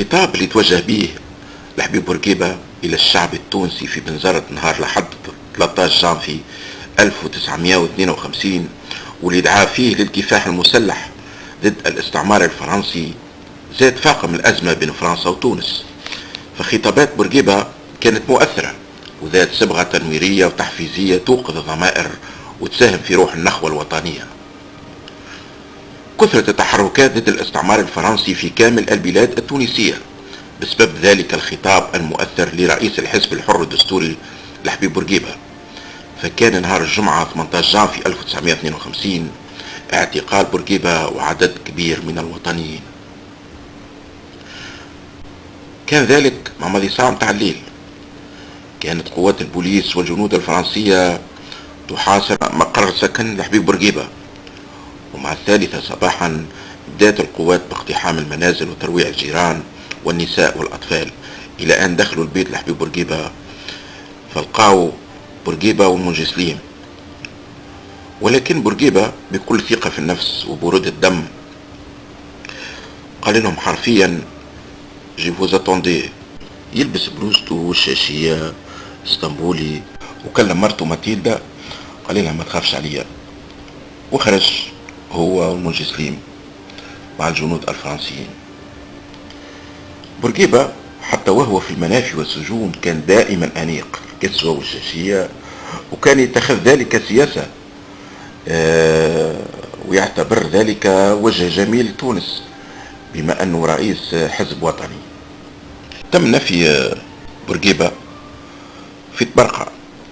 الخطاب اللي توجه به لحبيب بورقيبة إلى الشعب التونسي في بنزرت نهار الأحد 13 جانفي 1952، واللي دعا فيه للكفاح المسلح ضد الاستعمار الفرنسي، زاد فاقم الأزمة بين فرنسا وتونس. فخطابات بورقيبة كانت مؤثرة وذات صبغة تنويرية وتحفيزية توقظ الضمائر وتساهم في روح النخوة الوطنية. كثرت التحركات ضد الاستعمار الفرنسي في كامل البلاد التونسية بسبب ذلك الخطاب المؤثر لرئيس الحزب الحر الدستوري لحبيب بورقيبة. فكان نهار الجمعة 18 جانفي 1952 اعتقال بورقيبة وعدد كبير من الوطنيين. كان ذلك مع مضي ساعة متاع الليل. كانت قوات البوليس والجنود الفرنسية تحاصر مقر سكن لحبيب بورقيبة، ومع 3 صباحا بدأت القوات باقتحام المنازل وترويع الجيران والنساء والأطفال إلى أن دخلوا البيت لحبيب بورقيبة، فلقاوا بورقيبة والمنجسلين. ولكن بورقيبة بكل ثقة في النفس وبرود الدم قال لهم حرفيا جي فوز اتوندي، يلبس بلوزته والشاشية اسطنبولي، وكلم مرته ماتيلدا قال لها ما تخافش عليا، وخرج هو والمنجسلين مع الجنود الفرنسيين. بورقيبة حتى وهو في المنافي والسجون كان دائما أنيق الكسوة والشاشية، وكان يتخذ ذلك سياسة ويعتبر ذلك وجه جميل لتونس بما أنه رئيس حزب وطني. تم نفي بورقيبة في تبرقة،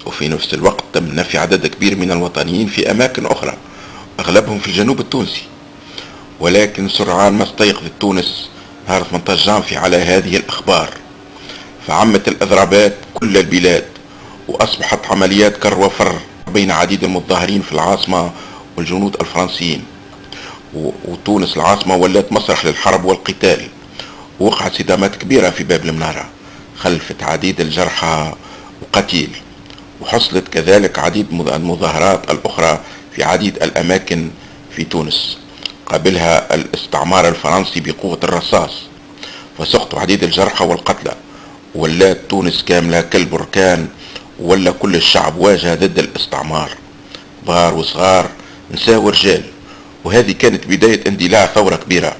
وفي نفس الوقت تم نفي عدد كبير من الوطنيين في أماكن أخرى أغلبهم في الجنوب التونسي. ولكن سرعان ما استيقظت تونس نهار 18 جانفي على هذه الأخبار، فعمت الإضرابات كل البلاد، وأصبحت عمليات كر وفر بين عديد المتظاهرين في العاصمة والجنود الفرنسيين، وتونس العاصمة ولات مسرح للحرب والقتال. وقعت صدامات كبيرة في باب المنارة خلفت عديد الجرحى وقتيل، وحصلت كذلك عديد المظاهرات الأخرى في عديد الأماكن في تونس قابلها الاستعمار الفرنسي بقوة الرصاص، فسقطوا عديد الجرحى والقتلى، ولات تونس كاملة كالبركان، ولا كل الشعب واجه ضد الاستعمار، كبار وصغار نساء ورجال. وهذه كانت بداية اندلاع ثورة كبيرة،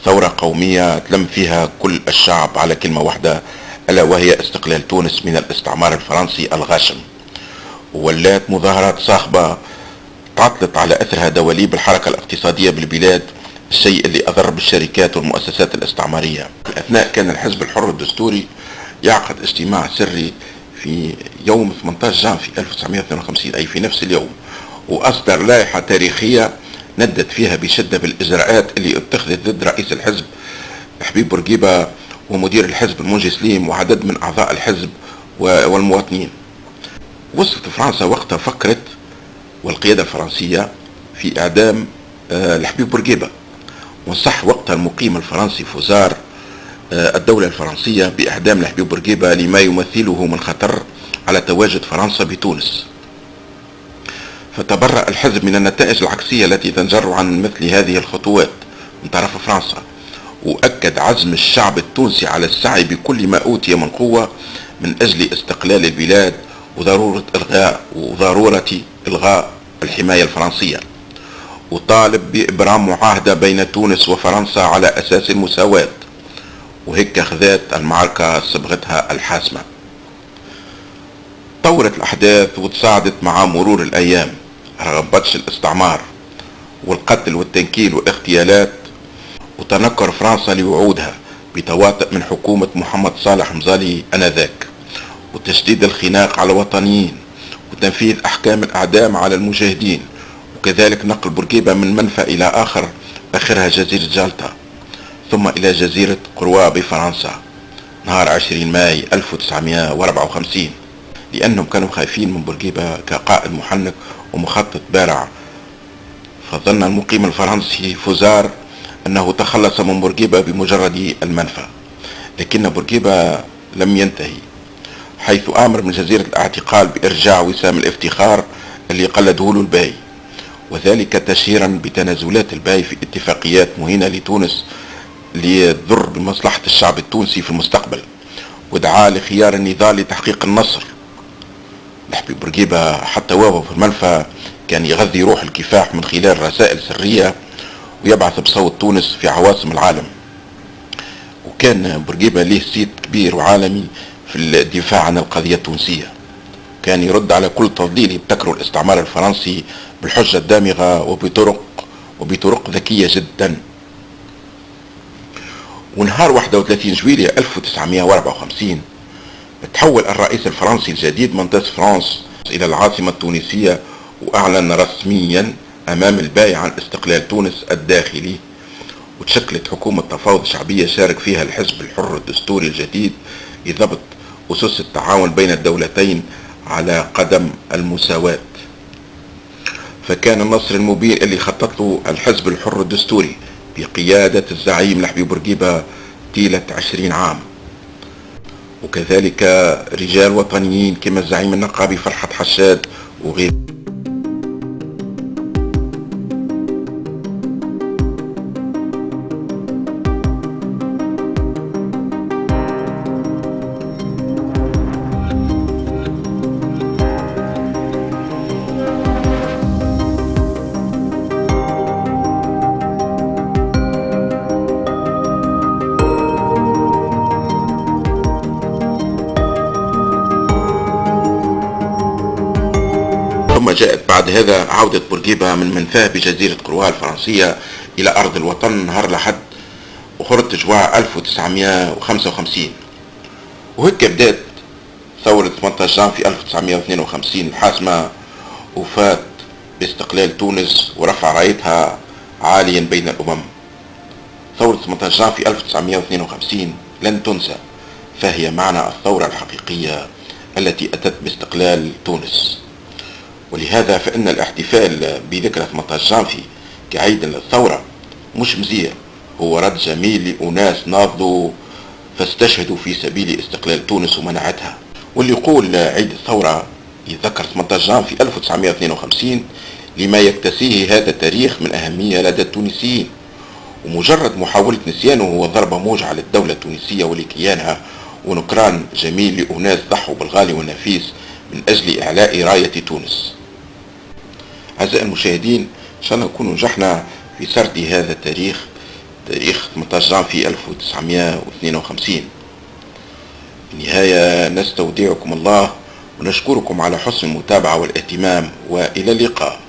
ثورة قومية تلم فيها كل الشعب على كلمة واحدة، ألا وهي استقلال تونس من الاستعمار الفرنسي الغاشم. ولات مظاهرات صاخبة تعطلت على أثرها دواليب الحركة الاقتصادية بالبلاد، الشيء اللي أضر بالشركات والمؤسسات الاستعمارية. أثناء كان الحزب الحر الدستوري يعقد اجتماع سري في يوم 18 جانفي 1952 أي في نفس اليوم، وأصدر لائحة تاريخية ندت فيها بشدة بالإجراءات اللي اتخذت ضد رئيس الحزب حبيب بورقيبة ومدير الحزب المنجسليم وعدد من أعضاء الحزب والمواطنين. وصلت فرنسا وقتها فكرت والقيادة الفرنسية في إعدام لحبيب بورقيبة، وصح وقتها المقيم الفرنسي فوزار الدولة الفرنسية بإعدام لحبيب بورقيبة لما يمثله من خطر على تواجد فرنسا بتونس. فتبرأ الحزب من النتائج العكسية التي تنجر عن مثل هذه الخطوات من طرف فرنسا، وأكد عزم الشعب التونسي على السعي بكل ما أوتي من قوة من أجل استقلال البلاد وضرورة إلغاء الحماية الفرنسية، وطالب بإبرام معاهدة بين تونس وفرنسا على أساس المساواة. وهيك أخذت المعركة صبغتها الحاسمة. طورت الأحداث وتصاعدت مع مرور الأيام رغم بطش الاستعمار والقتل والتنكيل واغتيالات وتنكر فرنسا لوعودها بتواطؤ من حكومة محمد صالح مزالي آنذاك، وتشديد الخناق على الوطنيين، وتنفيذ أحكام الإعدام على المجاهدين، وكذلك نقل بورقيبة من منفى إلى آخر آخرها جزيرة جالتا ثم إلى جزيرة قروا بفرنسا نهار 20 ماي 1954، لأنهم كانوا خايفين من بورقيبة كقائد محنك ومخطط بارع. فظن المقيم الفرنسي فوزار أنه تخلص من بورقيبة بمجرد المنفى، لكن بورقيبة لم ينتهي، حيث آمر من جزيرة الاعتقال بإرجاع وسام الافتخار اللي قلده له الباي، وذلك تشهيرا بتنازلات الباي في اتفاقيات مهينة لتونس ليضر بمصلحة الشعب التونسي في المستقبل، ودعا لخيار النضال لتحقيق النصر. لحبيب بورقيبة حتى وهو في المنفى كان يغذي روح الكفاح من خلال رسائل سرية ويبعث بصوت تونس في عواصم العالم. وكان بورقيبة ليه صيت كبير وعالمي في الدفاع عن القضية التونسية، كان يرد على كل تضليل يبتكره الاستعمار الفرنسي بالحجة الدامغة وبطرق ذكية جدا. ونهار 31 جويلية 1954 تحول الرئيس الفرنسي الجديد مندس فرانس إلى العاصمة التونسية، وأعلن رسميا أمام البايع عن استقلال تونس الداخلي. وتشكلت حكومة تفاوض شعبية شارك فيها الحزب الحر الدستوري الجديد لضبط أسس التعاون بين الدولتين على قدم المساواة. فكان النصر المبين اللي خطط له الحزب الحر الدستوري بقيادة الزعيم لحبيب بورقيبة طيلة 20 عام، وكذلك رجال وطنيين كما الزعيم النقابي فرحات حشاد وغيره. ثم جاءت بعد هذا عودة بورقيبة من منفاه بجزيرة قروها الفرنسية إلى أرض الوطن نهار الأحد وخرج جوع 1955. وهيك بدأت ثورة 18 جانفي 1952 الحاسمة، وفات باستقلال تونس ورفع رايتها عاليا بين الأمم. ثورة 18 جانفي 1952 لن تنسى، فهي معنى الثورة الحقيقية التي أتت باستقلال تونس. ولهذا فإن الاحتفال بذكرى 18 جانفي كعيد للثورة مش مزية، هو رد جميل لأناس ناضوا فاستشهدوا في سبيل استقلال تونس ومنعتها. واللي يقول عيد الثورة يتذكر 18 جانفي 1952 لما يكتسيه هذا التاريخ من أهمية لدى التونسيين، ومجرد محاولة نسيانه هو ضربة موجعة للدولة التونسية ولكيانها، ونكران جميل لأناس ضحوا بالغالي والنفيس من أجل إعلاء راية تونس. أعزائي المشاهدين، إن شاء الله نكون نجحنا في سرد هذا التاريخ، تاريخ 18 جانفي 1952. في النهاية نستودعكم الله ونشكركم على حسن المتابعة والاهتمام، وإلى اللقاء.